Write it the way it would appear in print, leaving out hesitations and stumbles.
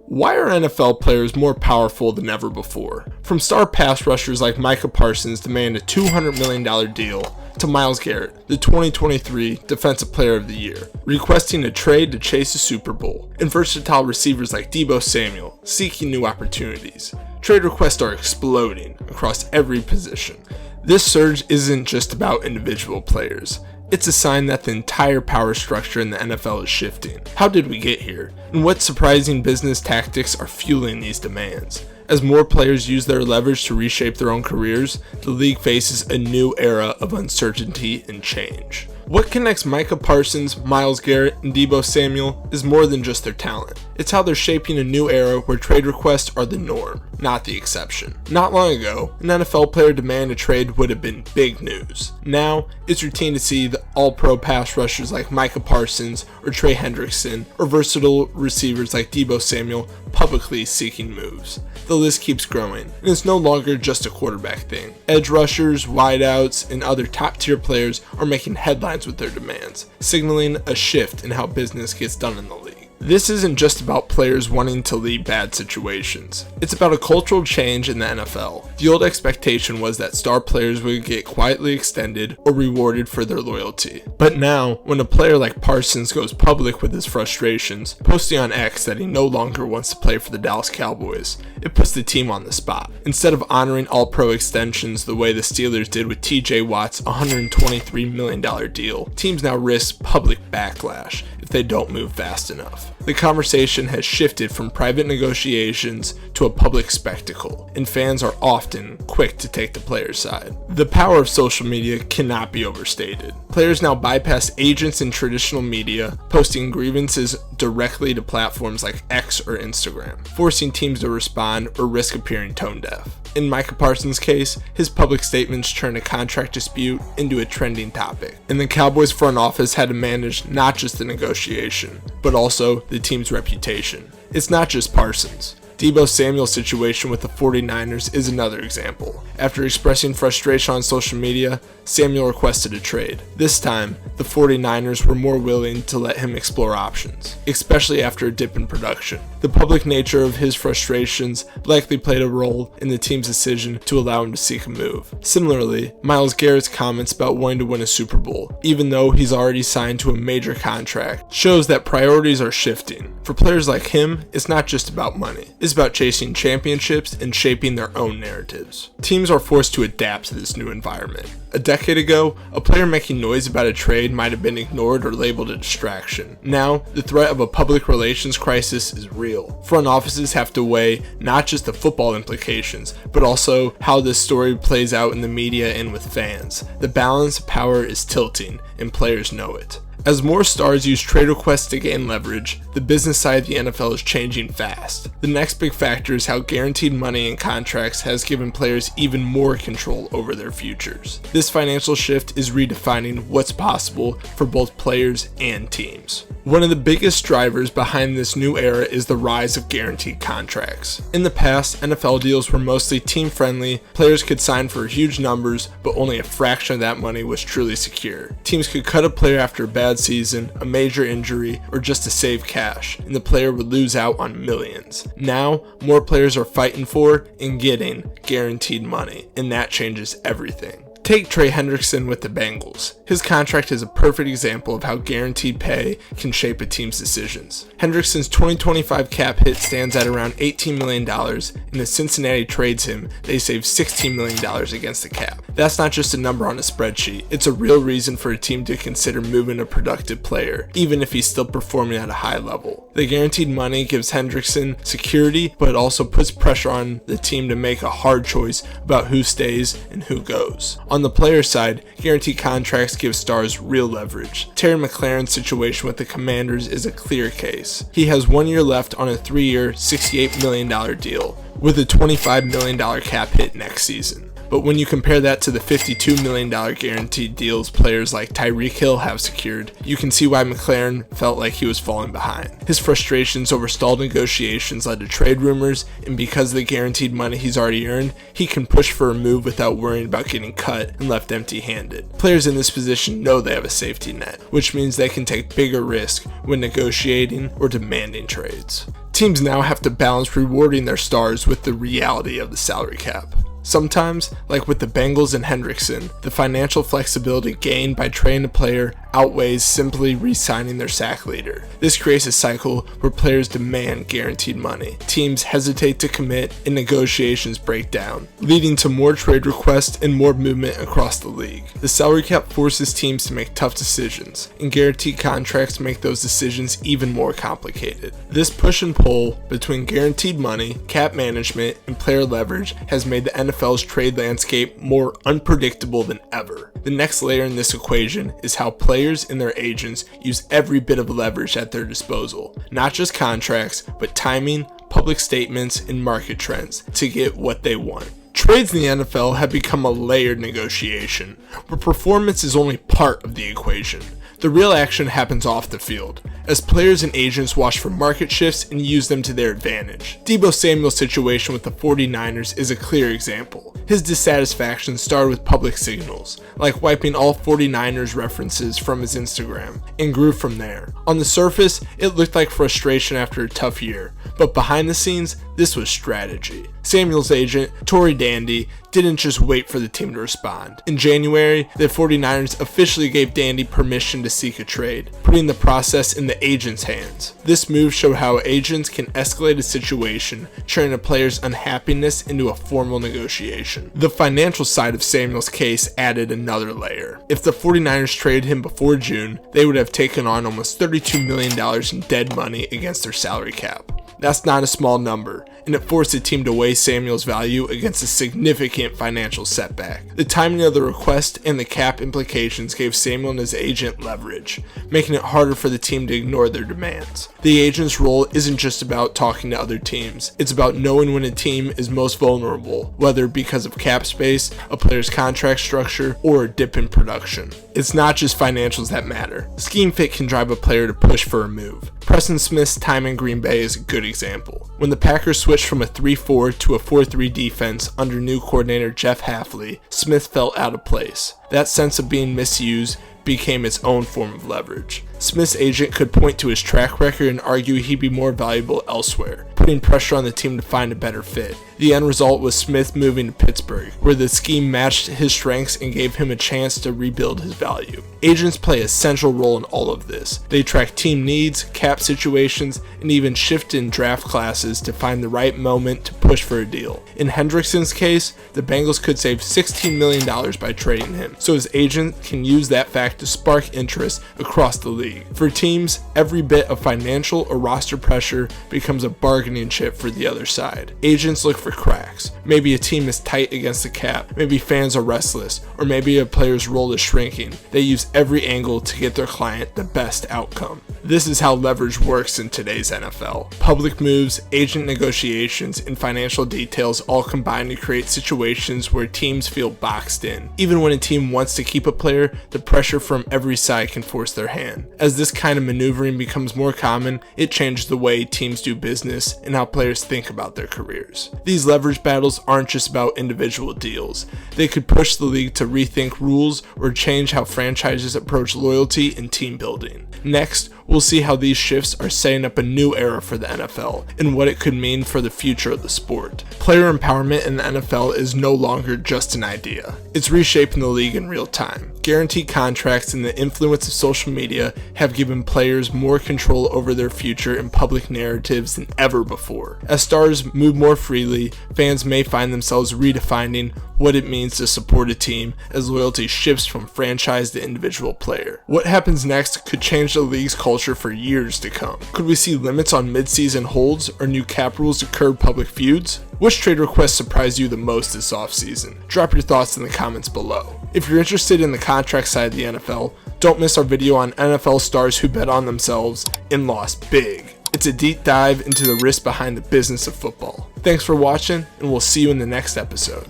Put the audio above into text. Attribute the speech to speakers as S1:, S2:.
S1: Why are NFL players more powerful than ever before? From star pass rushers like Micah Parsons demanding a $200 million deal, to Myles Garrett, the 2023 Defensive Player of the Year, requesting a trade to chase a Super Bowl, and versatile receivers like Deebo Samuel seeking new opportunities. Trade requests are exploding across every position. This surge isn't just about individual players. It's a sign that the entire power structure in the NFL is shifting. How did we get here? And what surprising business tactics are fueling these demands? As more players use their leverage to reshape their own careers, the league faces a new era of uncertainty and change. What connects Micah Parsons, Myles Garrett, and Deebo Samuel is more than just their talent. It's how they're shaping a new era where trade requests are the norm, not the exception. Not long ago, an NFL player demanding a trade would have been big news. Now, it's routine to see the all-pro pass rushers like Micah Parsons or Trey Hendrickson, or versatile receivers like Deebo Samuel publicly seeking moves. The list keeps growing, and it's no longer just a quarterback thing. Edge rushers, wideouts, and other top-tier players are making headlines with their demands, signaling a shift in how business gets done in the league. This isn't just about players wanting to leave bad situations. It's about a cultural change in the NFL. The old expectation was that star players would get quietly extended or rewarded for their loyalty. But now, when a player like Parsons goes public with his frustrations, posting on X that he no longer wants to play for the Dallas Cowboys, it puts the team on the spot. Instead of honoring all-pro extensions the way the Steelers did with TJ Watt's $123 million deal, teams now risk public backlash if they don't move fast enough. The conversation has shifted from private negotiations to a public spectacle, and fans are often quick to take the player's side. The power of social media cannot be overstated. Players now bypass agents and traditional media, posting grievances directly to platforms like X or Instagram, forcing teams to respond or risk appearing tone deaf. In Micah Parsons' case, his public statements turned a contract dispute into a trending topic, and the Cowboys front office had to manage not just the negotiation, but also the team's reputation. It's not just Parsons. Deebo Samuel's situation with the 49ers is another example. After expressing frustration on social media, Samuel requested a trade. This time, the 49ers were more willing to let him explore options, especially after a dip in production. The public nature of his frustrations likely played a role in the team's decision to allow him to seek a move. Similarly, Myles Garrett's comments about wanting to win a Super Bowl, even though he's already signed to a major contract, shows that priorities are shifting. For players like him, it's not just about money. It's about chasing championships and shaping their own narratives. Teams are forced to adapt to this new environment. A decade ago, a player making noise about a trade might have been ignored or labeled a distraction. Now, the threat of a public relations crisis is real. Front offices have to weigh not just the football implications, but also how this story plays out in the media and with fans. The balance of power is tilting, and players know it. As more stars use trade requests to gain leverage, the business side of the NFL is changing fast. The next big factor is how guaranteed money in contracts has given players even more control over their futures. This financial shift is redefining what's possible for both players and teams. One of the biggest drivers behind this new era is the rise of guaranteed contracts. In the past, NFL deals were mostly team-friendly. Players could sign for huge numbers, but only a fraction of that money was truly secure. Teams could cut a player after a bad season, a major injury, or just to save cash, and the player would lose out on millions. Now, more players are fighting for and getting guaranteed money, and that changes everything. Take Trey Hendrickson with the Bengals. His contract is a perfect example of how guaranteed pay can shape a team's decisions. Hendrickson's 2025 cap hit stands at around $18 million, and if Cincinnati trades him, they save $16 million against the cap. That's not just a number on a spreadsheet, it's a real reason for a team to consider moving a productive player, even if he's still performing at a high level. The guaranteed money gives Hendrickson security, but it also puts pressure on the team to make a hard choice about who stays and who goes. On the player side, guaranteed contracts give stars real leverage. Terry McLaurin's situation with the Commanders is a clear case. He has 1 year left on a 3-year, $68 million deal, with a $25 million cap hit next season. But when you compare that to the $52 million guaranteed deals players like Tyreek Hill have secured, you can see why McLaren felt like he was falling behind. His frustrations over stalled negotiations led to trade rumors, and because of the guaranteed money he's already earned, he can push for a move without worrying about getting cut and left empty-handed. Players in this position know they have a safety net, which means they can take bigger risk when negotiating or demanding trades. Teams now have to balance rewarding their stars with the reality of the salary cap. Sometimes, like with the Bengals and Hendrickson, the financial flexibility gained by trading a player outweighs simply re-signing their sack leader. This creates a cycle where players demand guaranteed money. Teams hesitate to commit and negotiations break down, leading to more trade requests and more movement across the league. The salary cap forces teams to make tough decisions, and guaranteed contracts make those decisions even more complicated. This push and pull between guaranteed money, cap management, and player leverage has made the NFL's trade landscape more unpredictable than ever. The next layer in this equation is how players and their agents use every bit of leverage at their disposal, not just contracts, but timing, public statements, and market trends to get what they want. Trades in the NFL have become a layered negotiation, where performance is only part of the equation. The real action happens off the field, as players and agents watch for market shifts and use them to their advantage. Deebo Samuel's situation with the 49ers is a clear example. His dissatisfaction started with public signals, like wiping all 49ers references from his Instagram, and grew from there. On the surface, it looked like frustration after a tough year, but behind the scenes, this was strategy. Samuel's agent, Tory Dandy, didn't just wait for the team to respond. In January, the 49ers officially gave Dandy permission to seek a trade, putting the process in the agent's hands. This move showed how agents can escalate a situation, turning a player's unhappiness into a formal negotiation. The financial side of Samuel's case added another layer. If the 49ers traded him before June, they would have taken on almost $32 million in dead money against their salary cap. That's not a small number, and it forced the team to weigh Samuel's value against a significant financial setback. The timing of the request and the cap implications gave Samuel and his agent leverage, making it harder for the team to ignore their demands. The agent's role isn't just about talking to other teams, it's about knowing when a team is most vulnerable, whether because of cap space, a player's contract structure, or a dip in production. It's not just financials that matter. Scheme fit can drive a player to push for a move. Preston Smith's time in Green Bay is a good example. When the Packers switched from a 3-4 to a 4-3 defense under new coordinator Jeff Hafley, Smith felt out of place. That sense of being misused became its own form of leverage. Smith's agent could point to his track record and argue he'd be more valuable elsewhere, putting pressure on the team to find a better fit. The end result was Smith moving to Pittsburgh, where the scheme matched his strengths and gave him a chance to rebuild his value. Agents play a central role in all of this. They track team needs, cap situations, and even shift in draft classes to find the right moment to push for a deal. In Hendrickson's case, the Bengals could save $16 million by trading him, so his agent can use that fact to spark interest across the league. For teams, every bit of financial or roster pressure becomes a bargaining chip for the other side. Agents look for cracks. Maybe a team is tight against the cap, maybe fans are restless, or maybe a player's role is shrinking. They use every angle to get their client the best outcome. This is how leverage works in today's NFL. Public moves, agent negotiations, and financial details all combine to create situations where teams feel boxed in. Even when a team wants to keep a player, the pressure from every side can force their hand. As this kind of maneuvering becomes more common, it changes the way teams do business and how players think about their careers. These leverage battles aren't just about individual deals. They could push the league to rethink rules or change how franchises approach loyalty and team building. Next, we'll see how these shifts are setting up a new era for the NFL and what it could mean for the future of the sport. Player empowerment in the NFL is no longer just an idea. It's reshaping the league in real time. Guaranteed contracts and the influence of social media have given players more control over their future in public narratives than ever before. As stars move more freely, fans may find themselves redefining what it means to support a team as loyalty shifts from franchise to individual player. What happens next could change the league's culture for years to come. Could we see limits on midseason holds or new cap rules to curb public feuds? Which trade request surprised you the most this offseason? Drop your thoughts in the comments below. If you're interested in the contract side of the NFL, don't miss our video on NFL stars who bet on themselves and lost big. It's a deep dive into the risk behind the business of football. Thanks for watching, and we'll see you in the next episode.